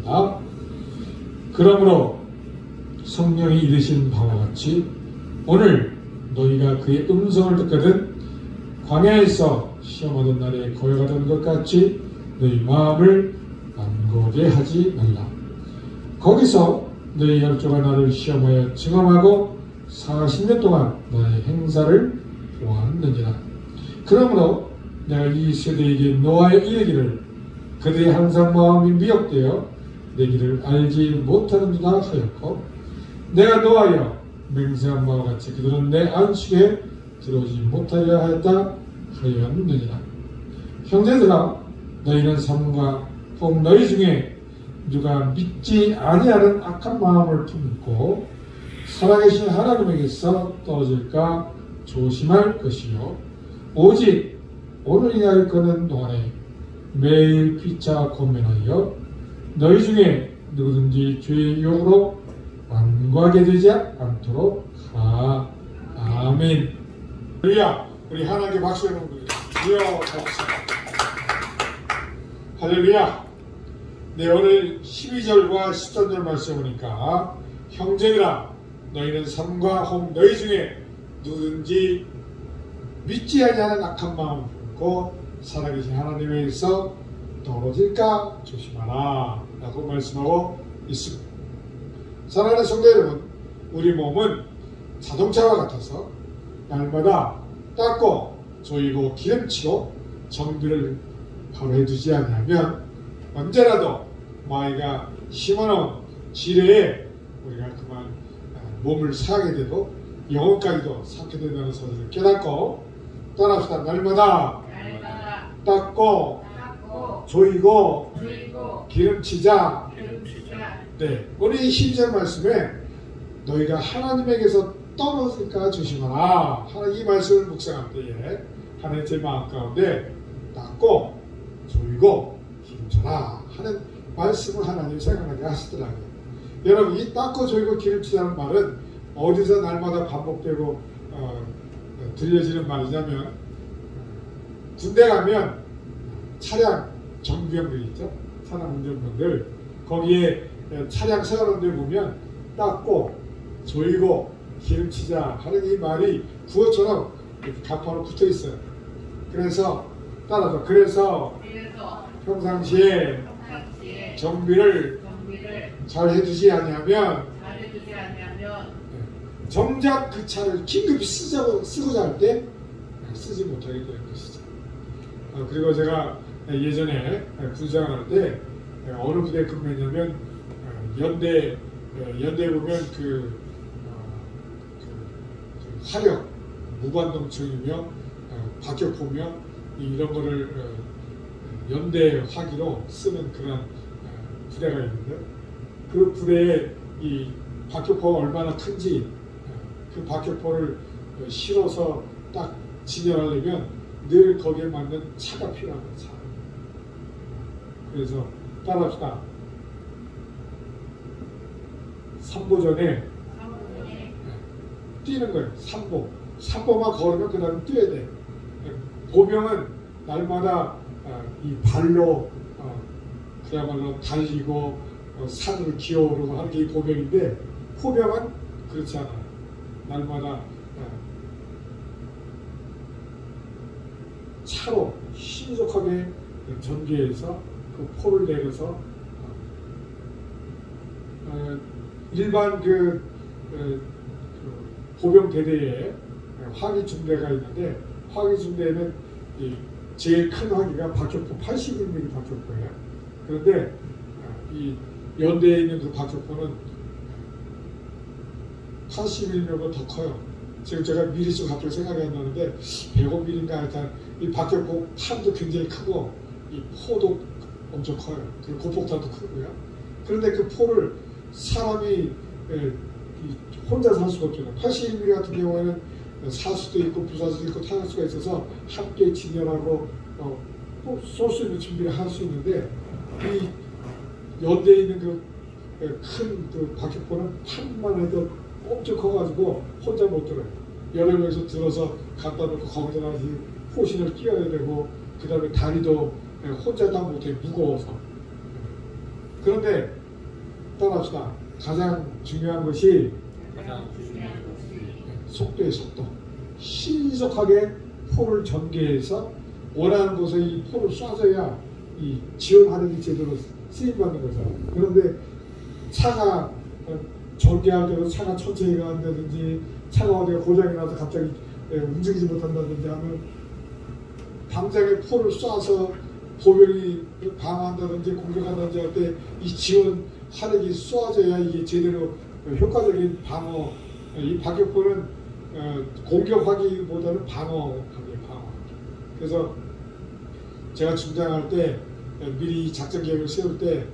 있습니다. 그러므로 성령이 이르신 바와 같이 오늘 너희가 그의 음성을 듣거든 광야에서 시험하던 날에 고요하던 것 같이 너희 마음을 완고하게 하지 말라. 거기서 너희 열조가 나를 시험하여 증언하고 40년 동안 나의 행사를 보았느니라. 그러므로 내가 이 세대에게 노하여 이르기를 그들이 항상 마음이 미혹되어 내 길을 알지 못하는도다 하였고 내가 노하여 맹세한 바와 같이 그들은 내 안식에 들어오지 못하려 하였다 하였느니라. 형제들아 너희는 삶과 혹 너희 중에 누가 믿지 아니하는 악한 마음을 품고 살아계신 하나님에게서 떨어질까 조심할 것이요 오직 오늘 이날 거는 동안에 매일 피차 권면하여 너희 중에 누구든지 죄의 유혹으로 완고하게 되지 않도록 하라. 아멘. 할렐루야. 우리 하나님께 박수 한번 드려요. 박수. 할렐루야. 네, 오늘 12절과 13절 말씀 보니까 형제들아 너희는 삶과 혹 너희 중에 누구든지 믿지 아니하는 악한 마음을 품고 살아계신 하나님에게서 떨어질까 조심하라 라고 말씀하고 있습니다. 사랑하는 성도 여러분, 우리 몸은 자동차와 같아서 날마다 닦고 조이고 기름치고 정비를 바로 해두지 않으면 언제라도 마이가 심어놓은 지뢰에 우리가 그만 몸을 상하게 되고 영혼까지도 상하게 된다는 사실을 깨닫고 따라합시다. 날마다 닦고 조이고 기름치자. 네, 오늘 이 12절 말씀에 너희가 하나님에게서 떨어질까 조심하라. 이 말씀을 묵상할 때에 하나님 제 마음 가운데 닦고 조이고 기름쳐라 하는 말씀을 하나님 생각나게 하시더라고요. 여러분, 이 닦고 조이고 기름치라는 말은 어디서 날마다 반복되고 들려지는 말이냐면 군대 가면 차량 정비병들 있죠. 차량 운전병들 거기에 차량 세워놓은 데 보면 닦고 조이고 기름치자 하는 이 말이 구호처럼 이렇게 가파로 붙어 있어요. 그래서 따라서 그래서 평상시에 정비를 잘 해두지 아니하면 정작 그 차를 긴급히 쓰고자 할 때 쓰지 못하게 되는 것이죠. 그리고 제가 예전에 군생활할 때 어느 부대에 근무했냐면 연대에 보면 그 화력 무관동청이며 박격포며 이런 거를 연대 화기로 쓰는 그런 부대가 있는데 그 부대에 이 박격포가 얼마나 큰지 그 박격포를 실어서 딱 진열하려면 늘 거기에 맞는 차가 필요한 거예요. 차. 그래서 따라합시다. 삼보전에 뛰는 거예요. 삼보만 걸으면 그 다음에 뛰어야 돼. 보병은 날마다 이 발로 그야말로 달리고 산을 기어오르고 하는 게 이 보병인데 포병은 그렇지 않아요. 날마다 차로 신속하게 전개해서 그 포를 내려서 일반 그 보병 대대에 화기 중대가 있는데 화기 중대에는 제일 큰 화기가 박격포 81mm 박격포예요. 그런데 이 연대에 있는 그 박격포는 81mm보다 더 커요. 지금 제가 미리수 갑자기 생각이 안 나는데 105mm인가 하여튼 이 박격포 판도 굉장히 크고 이 포도 엄청 커요. 그리고 고폭탄도 크고요. 그런데 그 포를 사람이 혼자서 할 수가 없잖아요. 81mm 같은 경우에는 사수도 있고 부사수도 있고 타할 수가 있어서 함께 진열하고 쏠 수 있는 준비를 할 수 있는데 이 연대에 있는 그 큰 박격포는 판만 해도 엄청 커가지고 혼자 못 들어요. 여러 명에서 들어서 갖다 놓고 거기다 다시 호신을 끼워야 되고 그 다음에 다리도 혼자 다 못해 무거워서 그런데 따라합시다. 가장 중요한 것이 속도의 속도. 신속하게 포를 전개해서 원하는 곳에 이 포를 쏴줘야 이 지원하는 게 제대로 쓰임받는 거죠. 그런데 차가 전개할 때도 차가 천천히 가는다든지 차가 어디가 고장이 나서 갑자기 움직이지 못한다든지 하면 당장에 포를 쏴서 보병이 방어한다든지 공격한다든지 할 때 이 지원 화력이 쏘아져야 이게 제대로 효과적인 방어. 이 박격포는 공격하기보다는 방어하기. 그래서 제가 중장할 때 미리 작전 계획을 세울 때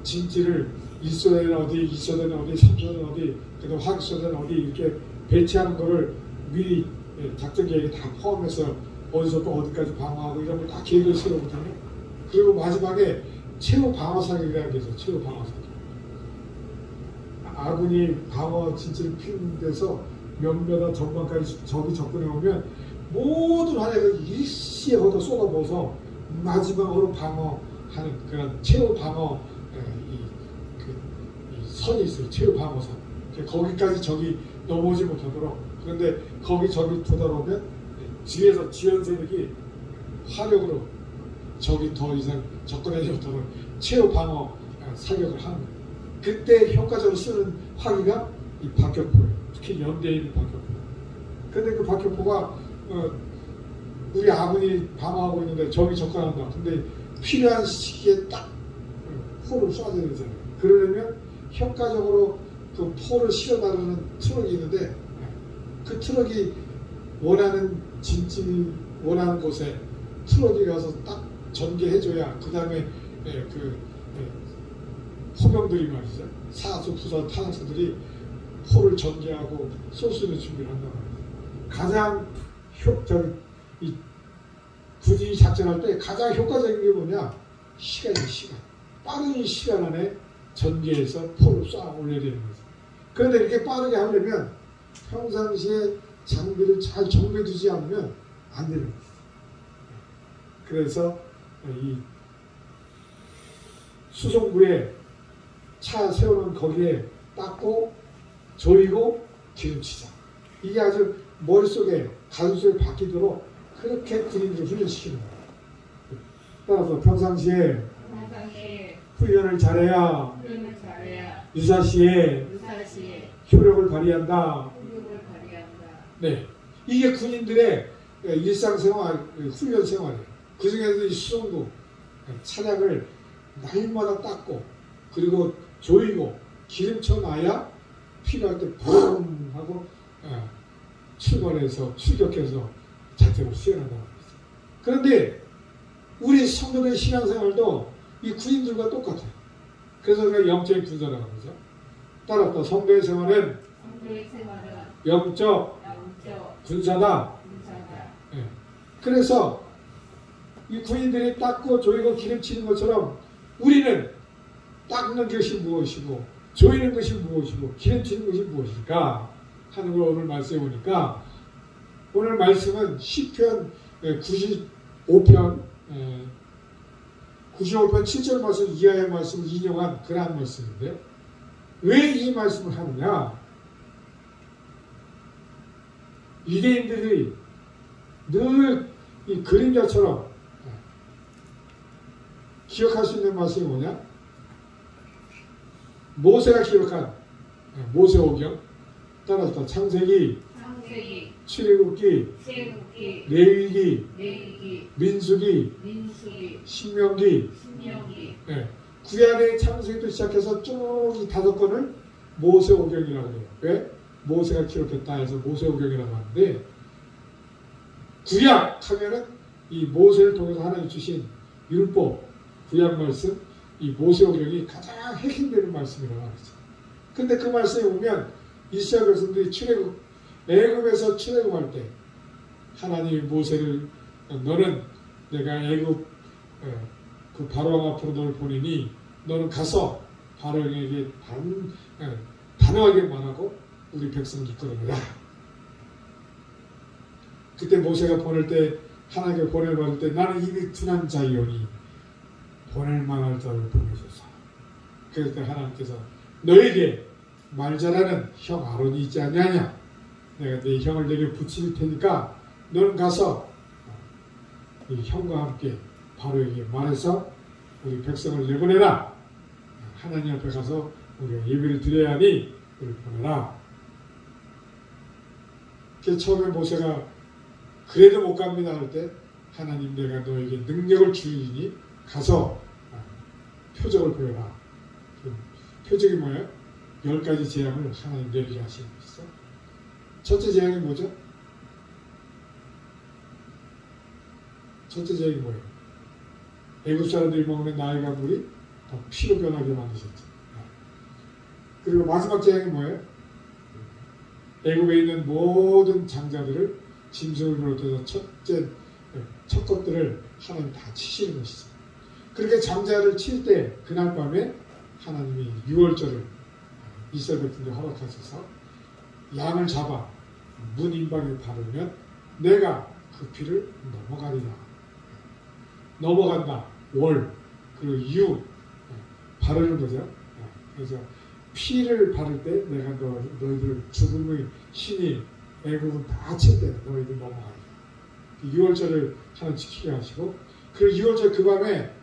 진지를 1소대는 어디, 2소대는 어디, 3소대는 어디, 그다음 화기소대는 어디 이렇게 배치하는 거를 미리 작전 계획에 다 포함해서 어디서 또 어디까지 방어하고 이런 걸 다 계획을 세우거든요. 그리고 마지막에 최후 방어 사격이라는 게 있어요. 최후 방어 사격. 아군이 방어 진지를 피는 데서 몇몇한 전방까지 적이 접근해 오면 모든 화력을 일시에 거기다 쏟아부어서 마지막으로 방어하는 그런 최후 방어 이 선이 있어요. 최후 방어선. 거기까지 적이 넘어오지 못하도록. 그런데 거기 적이 도달하면 뒤에서 지연 세력이 화력으로 적이 더 이상 접근하지 못하도록 최후 방어 사격을 하는 거예요. 그때 효과적으로 쓰는 화기가 이 박격포예요. 특히 연대에 있는 박격포. 근데 그 박격포가 우리 아군이 방어하고 있는데 적이 접근한다. 근데 필요한 시기에 딱 포를 쏴줘야 되잖아요. 그러려면 효과적으로 그 포를 실어 나르는 트럭이 있는데 그 트럭이 원하는 진지 원하는 곳에 트럭이 가서 딱 전개해줘야 그 다음에 포병들이 말이죠. 사수, 부사, 탄약사들이 포를 전개하고 쏠 수 있는 준비를 한단 말이에요. 가장 굳이 작전할 때 가장 효과적인 게 뭐냐? 시간이에요. 시간. 빠른 시간 안에 전개해서 포를 쏴 올려야 되는 거죠. 그런데 이렇게 빠르게 하려면 평상시에 장비를 잘 정비해두지 않으면 안 되는 거죠. 그래서 이 수송부에 차 세우는 거기에 닦고 조이고 기름치자. 이게 아주 머릿속에 가슴속에 박히도록 그렇게 군인들을 훈련시키는 거예요. 따라서 평상시에 훈련을 잘해야 유사시에 효력을 발휘한다. 네, 이게 군인들의 일상생활, 훈련 생활이에요. 그 중에서 이 수송부 차량을 날마다 닦고 그리고 조이고 기름쳐 놔야 필요할 때 붕 하고 출발해서 출격해서 작전을 수행한다고 합니다. 그런데 우리 성도의 신앙생활도 이 군인들과 똑같아요. 그래서 우리가 영적인 군사라고 하죠. 따라서 성도의 생활은 영적 군사다. 네. 그래서 이 군인들이 닦고 조이고 기름치는 것처럼 우리는 닦는 것이 무엇이고 조이는 것이 무엇이고 기름치는 것이 무엇일까 하는 걸 오늘 말씀해 보니까 오늘 말씀은 시편 95편 7절 말씀 이하의 말씀을 인용한 그러한 말씀인데 왜 이 말씀을 하느냐? 유대인들이 늘 이 그림자처럼 기억할 수 있는 말씀이 뭐냐? 모세가 기록한 모세오경 따라서 창세기, 출애굽기, 레위기, 민수기, 신명기, 네. 구약의 창세기부터 시작해서 쭉 이 5권을 모세오경이라고 해요. 왜? 모세가 기록했다 해서 모세오경이라고 하는데 구약 하면은 이 모세를 통해서 하나님 주신 율법, 구약 말씀, 이 모세오경이 가장 핵심되는 말씀이라고 하죠. 근데 그 말씀에 보면 이스라엘 백성들이 애굽에서 출애굽할 때 하나님이 모세를 너는 내가 애굽 그 바로왕 앞으로 너를 보내니 너는 가서 바로왕에게 단호하게 말하고 우리 백성 이끌어내라. 그때 모세가 보낼 때 하나님께 보내를 받을 때 나는 이미 둔한 자이오니 보낼 만할 자를 보내소서. 그럴 때 하나님께서 너에게 말 잘하는 형 아론이 있지 않냐냐, 내가 네 형을 내게 붙일 테니까 너는 가서 이 형과 함께 바로에게 말해서 우리 백성을 내보내라. 하나님 앞에 가서 우리가 예배를 드려야 하니 우리를 보내라. 그 처음에 모세가 그래도 못 갑니다 할 때 하나님 내가 너에게 능력을 주리니 가서 표적을 보여라. 그 표적이 뭐예요? 10가지 재앙을 하나님 내리게 하시는 것이죠. 첫째 재앙이 뭐죠? 첫째 재앙이 뭐예요? 애굽 사람들이 먹는 나일강 물이 다 피로 변하게 만드셨죠. 그리고 마지막 재앙이 뭐예요? 애굽에 있는 모든 장자들을 짐승을 비롯해서 첫 것들을 하나님 다 치시는 것이죠. 그렇게 장자를 칠 때 그날 밤에 하나님이 유월절을 이스라엘 백성에게 허락하셔서 양을 잡아 문 임방에 바르면 내가 그 피를 넘어가리라. 넘어간다. 월 그리고 유 바르는 거죠. 그래서 피를 바를 때 내가 너희들 죽음의 신이 애굽을 다 칠 때 너희들 넘어가리라. 유월절을 하나님 지키게 하시고, 그리고 유월절 그 밤에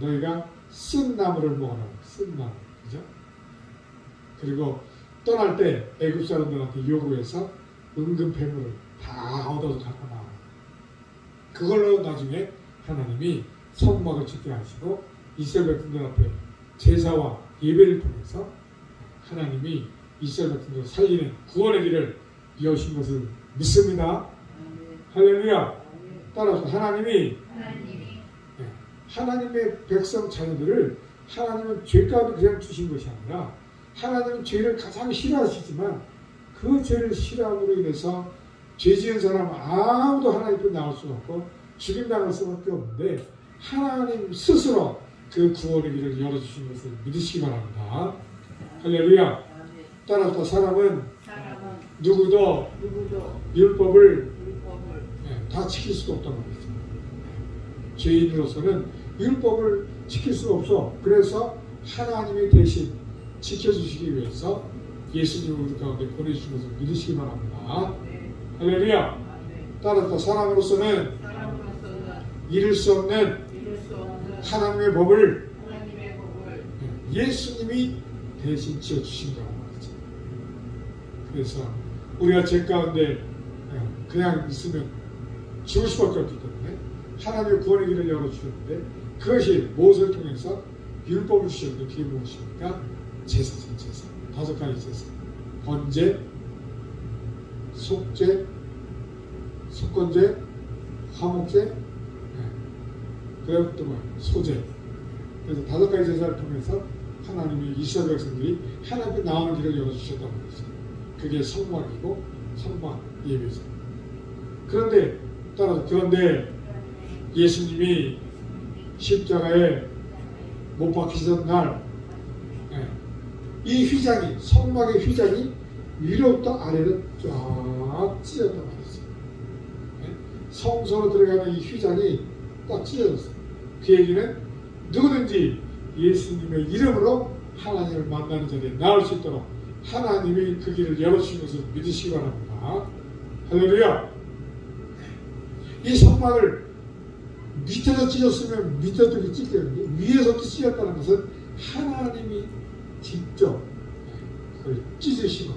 너희가 쓴 나무를 먹어라. 쓴 나무, 그죠? 그리고 떠날 때 애굽 사람들한테 요구해서 은금 폐물을 다 얻어서 갖고 나와. 그걸로 나중에 하나님이 성막을 짓게 하시고 이스라엘 백성들 앞에 제사와 예배를 통해서 하나님이 이스라엘 백성들을 살리는 구원의 길을 이어신 것을 믿습니다. 할렐루야. 따라서 하나님이 하나님의 백성 자녀들을 하나님은 죄 가운데 그냥 주신 것이 아니라 하나님은 죄를 가장 싫어하시지만 그 죄를 싫어함으로 인해서 죄 지은 사람 아무도 하나님 앞에 나올 수가 없고 죽임당할 수밖에 없는데 하나님 스스로 그 구원의 길을 열어주신 것을 믿으시기 바랍니다. 할렐루야. 따라서 사람은 누구도 율법을 다 지킬 수가 없단 말이죠. 죄인으로서는 율법을 지킬 수가 없어. 그래서 하나님이 대신 지켜주시기 위해서 예수님을 우리 가운데 보내주신 것을 믿으시기 바랍니다. 할렐루야. 따라서 사람으로서는 이룰 수 없는 하나님의 법을 예수님이 대신 지어주신 거란 말이죠. 그래서 우리가 죄 가운데 그냥 있으면 죽을 수밖에 없기 때문에 하나님의 구원의 길을 열어주셨는데 그것이 무엇을 통해서 율법을 주셨는데 그게 무엇입니까? 제사죠. 제사. 5가지 제사. 번제, 속죄, 속건제, 화목제, 그다음 또 뭐야? 소제. 그래서 5가지 제사를 통해서 하나님이 이스라엘 백성들이 하나님 앞에 나오는 길을 열어주셨단 말이죠. 그게 성막이고 성막 예배죠. 그런데 예수님이 십자가에 못 박히던 날, 이 휘장이, 성막의 휘장이 위로부터 아래로 쫙 찢어졌단 말이죠. 성소로 들어가는 이 휘장이 딱 찢어졌어요. 그 얘기는 누구든지 예수님의 이름으로 하나님을 만나는 자리에 나올 수 있도록 하나님이 그 길을 열어주신 것을 믿으시기 바랍니다. 할렐루야. 이 성막을 밑에서 찢었으면 밑에도 찢겼는데 위에서도 찢었다는 것은 하나님이 직접 그걸 찢으시고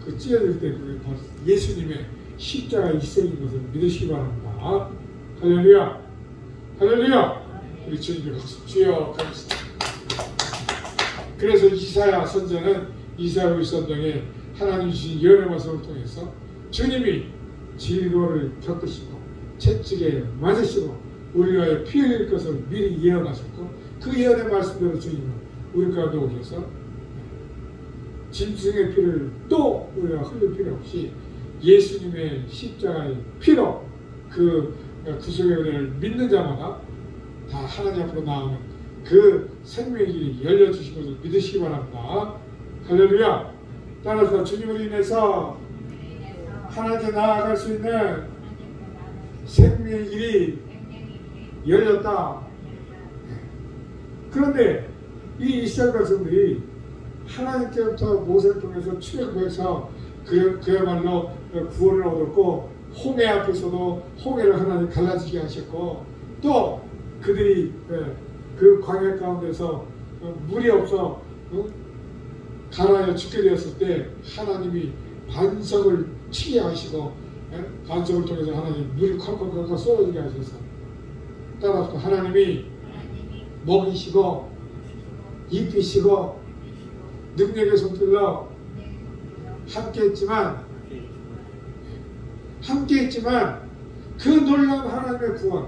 그 찢어질 때 그게 바로 예수님의 십자가 희생인 것을 믿으시기 바랍니다. 할렐루야. 할렐루야. 우리 주님께 박수. 주여 감사합니다. 그래서 이사야 선자는 이사야 선장에 하나님 주신 예언의 말씀을 통해서 주님이 질고를 겪으시고 채찍에 맞으시고 우리가 피 흘릴 것을 미리 예언하셨고 그 예언의 말씀대로 주님은 우리 가운데 오셔서 짐승의 피를 또 우리가 흘릴 필요 없이 예수님의 십자가의 피로 그 구속의 은혜를 믿는 자마다 다 하나님 앞으로 나오는 그 생명의 길이 열려주신 것을 믿으시기 바랍니다. 할렐루야. 따라서 주님으로 인해서 하나님께 나아갈 수 있는 생명의 길이 열렸다. 그런데 이 이스라엘 백성들이 하나님께부터 모세를 통해서 출애굽해서 그야말로 구원을 얻었고, 홍해 앞에서도 홍해를 하나님 갈라지게 하셨고, 또 그들이 그 광야 가운데서 물이 없어 가라앉아 죽게 되었을 때 하나님이 반석을 치게 하시고, 반석을 통해서 하나님 물이 콸콸콸콸 쏟아지게 하셔서, 따라서 하나님이 먹이시고 입히시고 능력의 손길로 함께했지만 그 놀라운 하나님의 구원,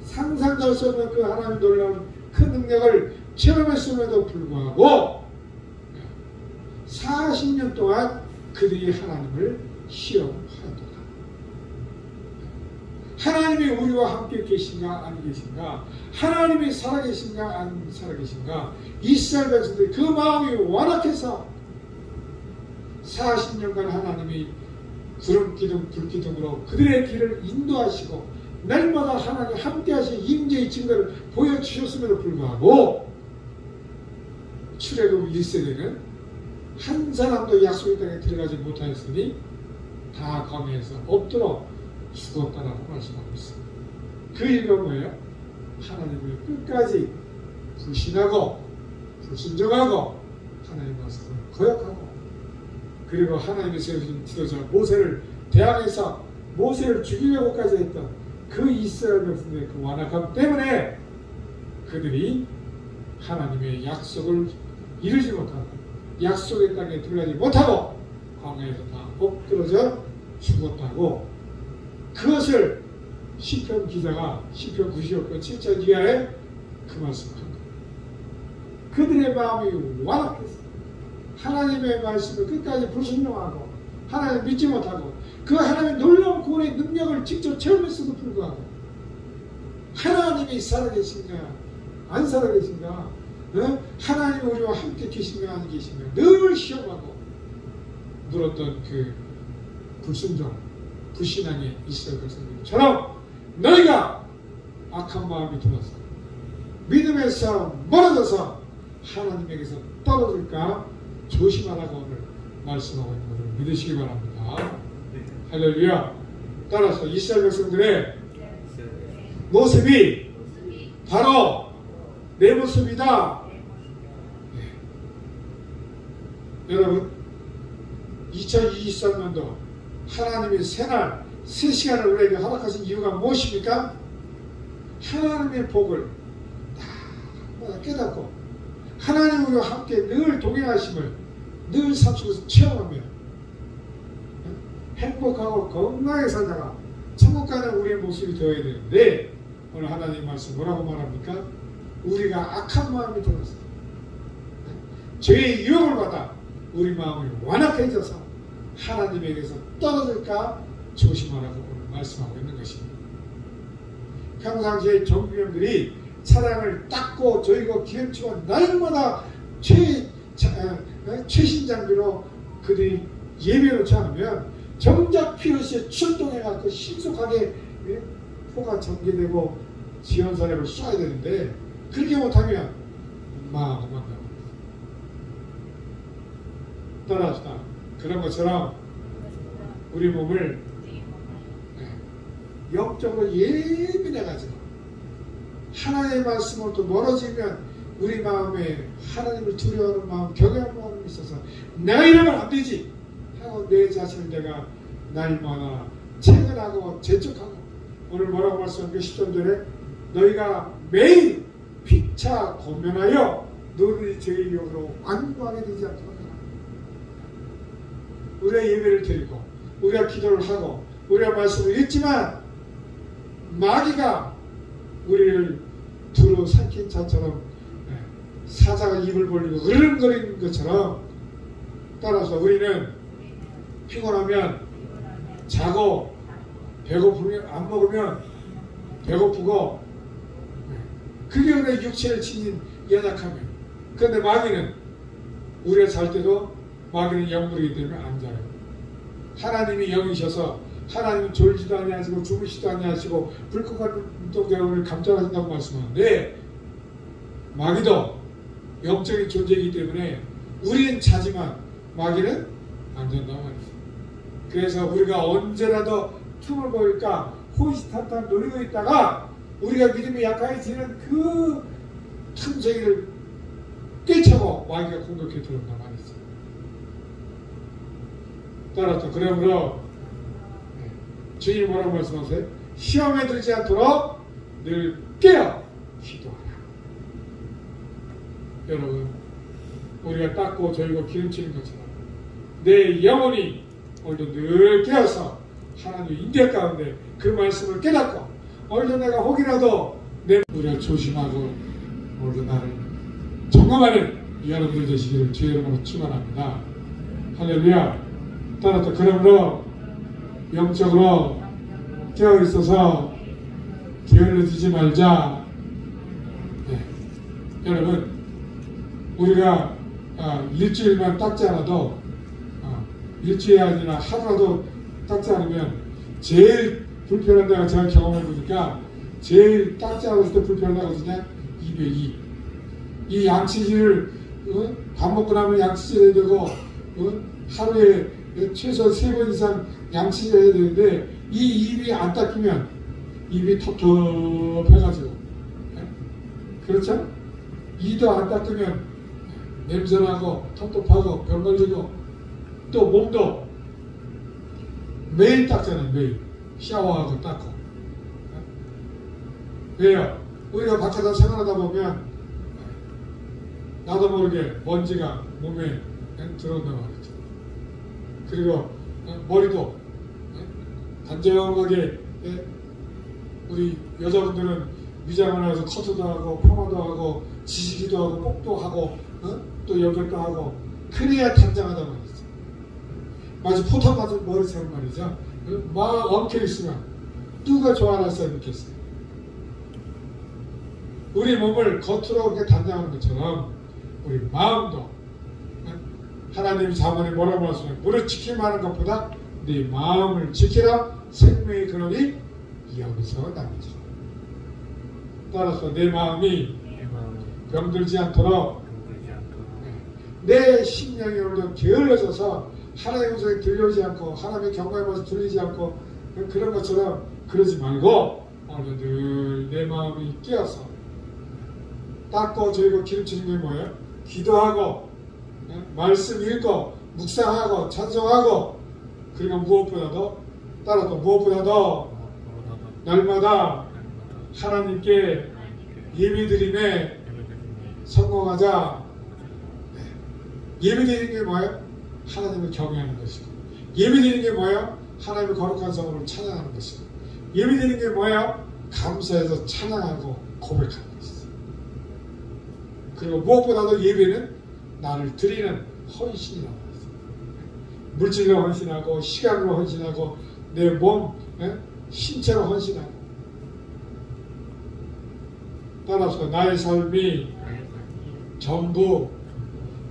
상상도 할 수 없는 그 하나님의 놀라운 그 능력을 체험했음에도 불구하고 40년 동안 그들이 하나님을 시험하였도다. 하나님이 우리와 함께 계신가 안 계신가, 하나님이 살아계신가 안 살아계신가, 이스라엘 백성들이 그 마음이 완악해서 40년간 하나님이 구름기둥 불기둥으로 그들의 길을 인도하시고 날마다 하나님 함께 하신 임재의 증거를 보여주셨음에도 불구하고 출애굽 1세대는 한 사람도 약속의 땅에 들어가지 못하였으니 다 광야에서 엎드러 죽었다라고 말씀하고 있습니다. 그 이유가 뭐예요? 하나님을 끝까지 불신하고 불순종하고 하나님 말씀을 거역하고, 그리고 하나님의 세우신 지도자 모세를 대항해서 모세를 죽이려고까지 했던 그 이스라엘 백성들의 그 완악함 때문에 그들이 하나님의 약속을 이루지 못하고 약속의 땅에 들어가지 못하고 광야에서 다 엎드러져 죽었다고, 그것을 시편 기자가 시편 95편 7절 이하에 그 말씀을 한 거예요. 그들의 마음이 완악했어. 하나님의 말씀을 끝까지 불순종하고 하나님을 믿지 못하고 그 하나님의 놀라운 구원의 능력을 직접 체험했어도 불구하고 하나님이 살아계신가 안 살아계신가, 하나님 우리와 함께 계신가 안 계신가 늘 시험하고 물었던 그 불순종 불신앙의 이스라엘 백성들처럼 너희가 악한 마음이 들어서 믿음에서 멀어져서 하나님에게서 떨어질까 조심하라고 오늘 말씀하고 있는 것을 믿으시기 바랍니다. 할렐루야. 따라서 이스라엘 백성들의 모습이 바로 내 모습이다. 여러분 2023년도 하나님이 새날 새 시간을 우리에게 허락하신 이유가 무엇입니까? 하나님의 복을 다 깨닫고 하나님 우리와 함께 늘 동행하심을 늘 삶 속에서 체험하며 행복하고 건강하게 살다가 천국 가는 우리의 모습이 되어야 되는데, 오늘 하나님 말씀 뭐라고 말합니까? 우리가 악한 마음이 들어서 죄의 유혹을 받아 우리 마음이 완악해져서 하나님에게서 떨어질까 조심하라고 오늘 말씀하고 있는 것입니다. 평상시에 정비병들이 차량을 닦고 조이고 기름치고 날마다 최신 장비로 그들이 예배놓지 않으면 정작 필요시에 출동해갖고 신속하게 포가 전개되고 지원사례를 쏴야 되는데 그렇게 못하면 도망간다고. 따라합시다. 그런 것처럼 우리 몸을 영적으로 예민해가지고 하나님의 말씀으로부터 멀어지면 우리 마음에 하나님을 두려워하는 마음, 경외하는 마음이 있어서 내가 이러면 안 되지 하고 내 자신을 내가 날마다 체근하고 재촉하고, 오늘 뭐라고 말씀한 게 10년 전에 너희가 매일 피차 권면하여 너희의 죄의 유혹으로 완고하게 되지 않도록 하라. 우리가 예배를 드리고 우리가 기도를 하고 우리가 말씀을 읽지만 마귀가 우리를 두루 삼킨 자처럼 사자가 입을 벌리고 으르렁거리는 것처럼, 따라서 우리는 피곤하면 자고 배고프면 안 먹으면 배고프고 그게 우리의 육체를 지닌 연약함이에요. 그런데 마귀는 우리가 잘 때도 마귀는 영물이기 때문에 안 자요. 하나님이 영이셔서 하나님은 졸지도 아니하시고 주무시도 아니하시고 불꽃 같은 눈동자를 우리를 감찰하신다고 말씀하는데 마귀도 영적인 존재이기 때문에 우리는 차지만 마귀는 안 된다고 말이죠. 그래서 우리가 언제라도 틈을 보일까 호시탐탐 노리고 있다가 우리가 믿음이 약해지는 그 틈새기를 꿰차고 마귀가 공격해 들어온단 말이죠. 따라서 그러므로 주님 뭐라고 말씀하세요? 시험에 들지 않도록 늘 깨어 기도하라. 여러분, 우리가 닦고 졸고 기름치는 것처럼 내 영혼이 오늘도 늘 깨어서 하나님의 인대 가운데 그 말씀을 깨닫고 오늘도 내가 혹이라도 우리가 조심하고 오늘도 나를 점검하는 여러분들 되시기를 주의 이름으로 축원합니다. 할렐루야. 따라서 그러므로 영적으로 깨어있어서 게을러지지 말자. 네. 여러분, 우리가 일주일만 닦지 않아도 일주일이 아니라 하루라도 닦지 않으면 제일 불편한 데가 제가 경험해보니까 제일 닦지 않았을 때 불편한 데가 어디냐? 입에 입. 이 양치질을 밥 먹고 나면 양치질 해야 되고 하루에 최소 3번 이상 양치질 해야 되는데 이 입이 안 닦이면 입이 텁텁해가지고 그렇죠? 이도 안 닦으면 냄새나고 텁텁하고 병 걸리고 또 몸도 매일 닦잖아요. 매일 샤워하고 닦고. 왜요? 우리가 밖에서 생활하다 보면 나도 모르게 먼지가 몸에 들어온다고 하죠. 그리고 머리도 단정하게 우리 여자분들은 미장을 해서 커트도 하고 파마도 하고 지지기도 하고 꼭도 하고 또 연결도 하고 그래야 단정하단 말이죠. 마치 포탄 맞은 머리처럼 말이죠. 막 엉켜 있으면 누가 좋아할 사람 있겠어요. 우리 몸을 겉으로 그렇게 단장하는 것처럼 우리 마음도 하나님이 자문에 뭐라고 말씀해요? 무릇 지키만 하는 것보다 네 마음을 지키라. 생명의 근원이 여기서 나오죠. 따라서 내 마음이 병들지 않도록 내 심령이 오늘도 게을러져서 하나님의 음성에 들려오지 않고 하나님의 경고의 모습 들리지 않고 그런 것처럼 그러지 말고 오늘도 늘 내 마음이 깨어서 닦고 졸고 기름치는 게 뭐예요? 기도하고 말씀 읽고 묵상하고 찬송하고 그리고 무엇보다도 따라서 무엇보다도 날마다 하나님께 예배드림에 성공하자. 예배드리는 게 뭐예요? 하나님을 경외하는 것이고 예배드리는 게 뭐예요? 하나님의 거룩한 성을 찬양하는 것이고 예배드리는 게 뭐예요? 감사해서 찬양하고 고백하는 것이죠. 그리고 무엇보다도 예배는 나를 드리는 헌신이라고 하죠. 물질로 헌신하고 시간으로 헌신하고 내 몸, 신체로 헌신하고 따라서 나의 삶이 전부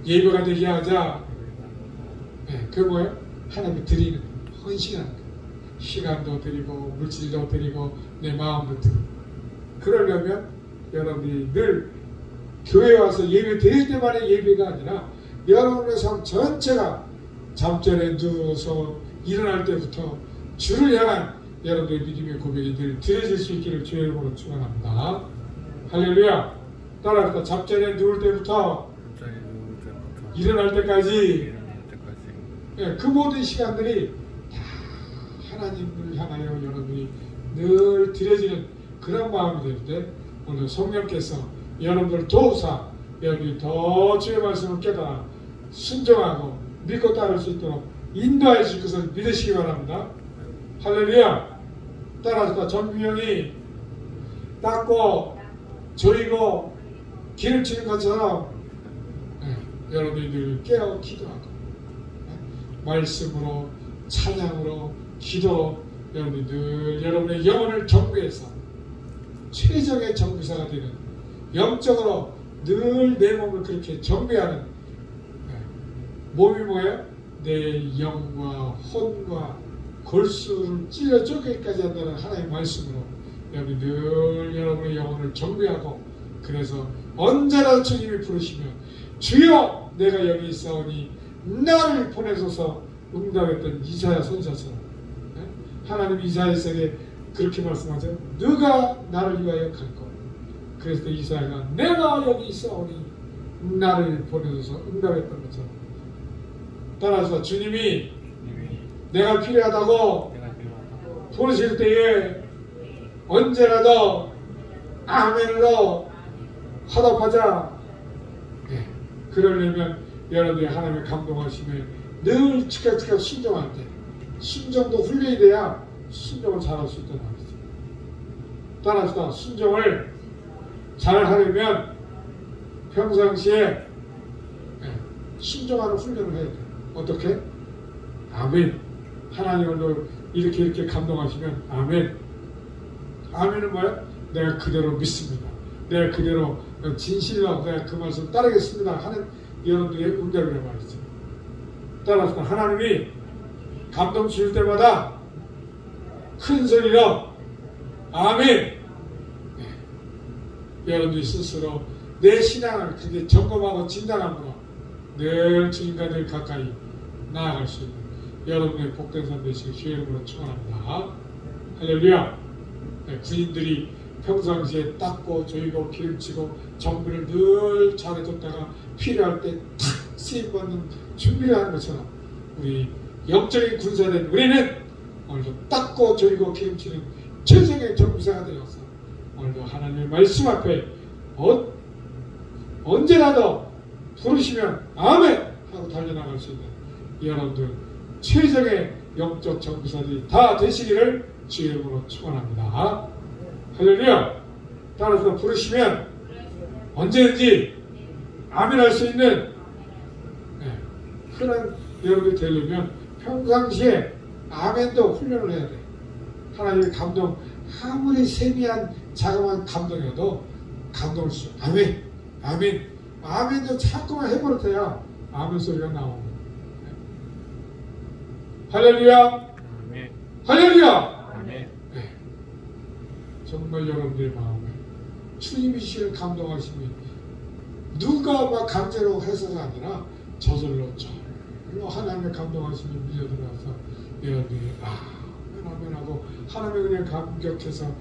예배가 되게 하자. 그게 뭐예요? 하나님께 드리는 헌신하는 거예요. 시간도 드리고 물질도 드리고 내 마음도 드리고 그러려면 여러분이 늘 교회에 와서 예배 드릴 때만의 예배가 아니라 여러분의 삶 전체가 잠자리에 누워서 일어날 때부터 주를 향한 여러분의 믿음의 고백이 늘 드려질 수 있기를 주의 이름으로 축원합니다. 할렐루야. 따라서 잠자리에 누울 때부터 일어날 때까지 그 모든 시간들이 다 하나님을 향하여 여러분이 늘 드려지는 그런 마음이 되는데 오늘 성령께서 여러분들 도우사 여러분이 더 주의 말씀을 깨달아 순종하고 믿고 따를 수 있도록 인도해 주실 것을 믿으시기 바랍니다. 할렐루야. 따라서 전구형이 닦고 조이고 기름치는 것처럼 여러분이 늘 깨어 기도하고 말씀으로 찬양으로 기도로 여러분이 늘 여러분의 영혼을 정비해서 최적의 정비사가 되는 영적으로 늘 내 몸을 그렇게 정비하는 몸이 뭐예요? 내 영과 혼과 골수를 찔러 쪼개기까지 한다는 하나님의 말씀으로 여러분이 늘 여러분의 영혼을 정비하고 그래서 언제나 주님이 부르시면 주여 내가 여기 있사오니 나를 보내소서 응답했던 이사야 선지자처럼 하나님 이사야에게 그렇게 말씀하죠. 누가 나를 위하여 갈 것. 그래서 이사야가 내가 여기 있사오니 나를 보내소서 응답했던 것처럼 따라서 주님이 내가 필요하다고 부르실 때에 언제라도 아멘으로 화답하자. 네. 그러려면 여러분들이 하나님의 감동하심에 늘 즉각즉각 순종할 때 순종도 훈련이 돼야 순종을 잘할 수 있다는 말이죠. 따라서 순종을 잘 하려면 평상시에 순종하는 훈련을 해야 돼요. 어떻게? 아멘. 하나님을 이렇게 감동하시면 아멘. 아멘은 뭐야? 내가 그대로 믿습니다. 내가 그대로 진실로 내가 그 말씀 따르겠습니다 하는 여러분들의 응답이란 말이죠. 따라서 하나님이 감동 주실 때마다 큰 소리로 아멘. 네. 여러분들이 스스로 내 신앙을 그게 점검하고 진단함으로 늘 주님과 늘 가까이 나아갈 수 있는 여러분의 복된 삶 되시길 주의 이름으로 축원합니다. 할렐루야. 네, 구인들이 평상시에 닦고 조이고 기름치고 정비를 늘 잘해줬다가 필요할 때 탁 쓰임받는 준비를 하는 것처럼 우리 영적인 군사된 우리는 오늘도 닦고 조이고 기름치는 최선의 정비사가 되어서 오늘도 하나님의 말씀 앞에 언제라도 부르시면 아멘 하고 달려나갈 수 있는 여러분들 최적의 영적 정비사들이 다 되시기를 주의 이름으로 축원합니다. 할렐루야. 따라서 부르시면 언제든지 아멘 할 수 있는 그런 여러분이 되려면 평상시에 아멘도 훈련을 해야 돼. 하나님의 감동 아무리 세미한 자그마한 감동이어도 감동을 주죠. 아멘 아멘 아멘도 자꾸만 해버릇해야 아멘 소리가 나오는 거예요. 할렐루야. 아멘. 할렐루야. 아멘. 네. 정말 여러분들의 마음에 주님이 주시는 감동하심이 누가 막 강제로 해서가 아니라 저절로 하나님의 감동하심이 밀려들어서 여러분들이 아멘하고 하나님의 그냥 감격해서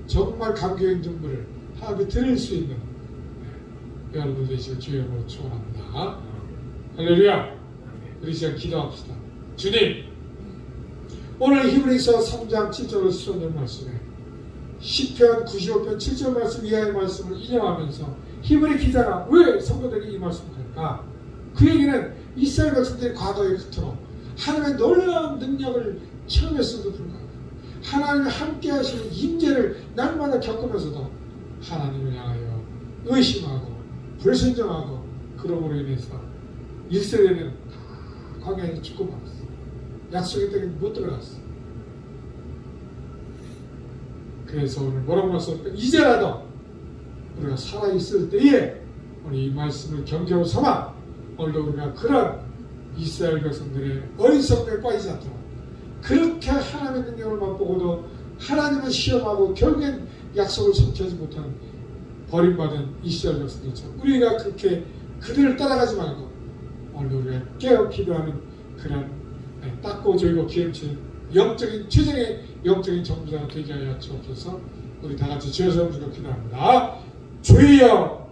정말 감격의 눈물을 하나님이 들을 수 있는 여러분 되시길 주의 이름으로 축원합니다. 할렐루야. 우리 시간 기도합시다. 주님, 오늘 히브리서 3장 7절로 10절 말씀에 시편 95편 7절 말씀 이하의 말씀을 인용하면서 히브리 기자가 왜 성도들에게 이 말씀을 할까? 그 얘기는 이스라엘 백성들이 과거에 그토록 하나님의 놀라운 능력을 체험했음에도 불구하고 하나님이 함께 하시는 임재를 날마다 겪으면서도 하나님을 향하여 의심하고 불순종하고 그러므로 인해서 1세대는 다 광야에서 죽고 말았어. 약속의 땅에 못 들어갔어. 그래서 오늘 뭐라고 말씀할까? 이제라도 우리가 살아있을 때에 오늘 이 말씀을 경계로 삼아 오늘도 우리가 그런 이스라엘 백성들의 어리석음에 빠지지 않도록 그렇게 하나님의 능력을 맛보고도 하나님을 시험하고 결국엔 약속을 성취하지 못하는 버림받은 이스라엘 백성들처럼 우리가 그렇게 그들을 따라가지 말고 오늘도 우리가 깨어 기도하는 그런 닦고 조이고 기름치는 영적인 최종의 영적인 정부자가 되게 하여 주옵소서. 우리 다 같이 주여 성부로 기도합니다. 주여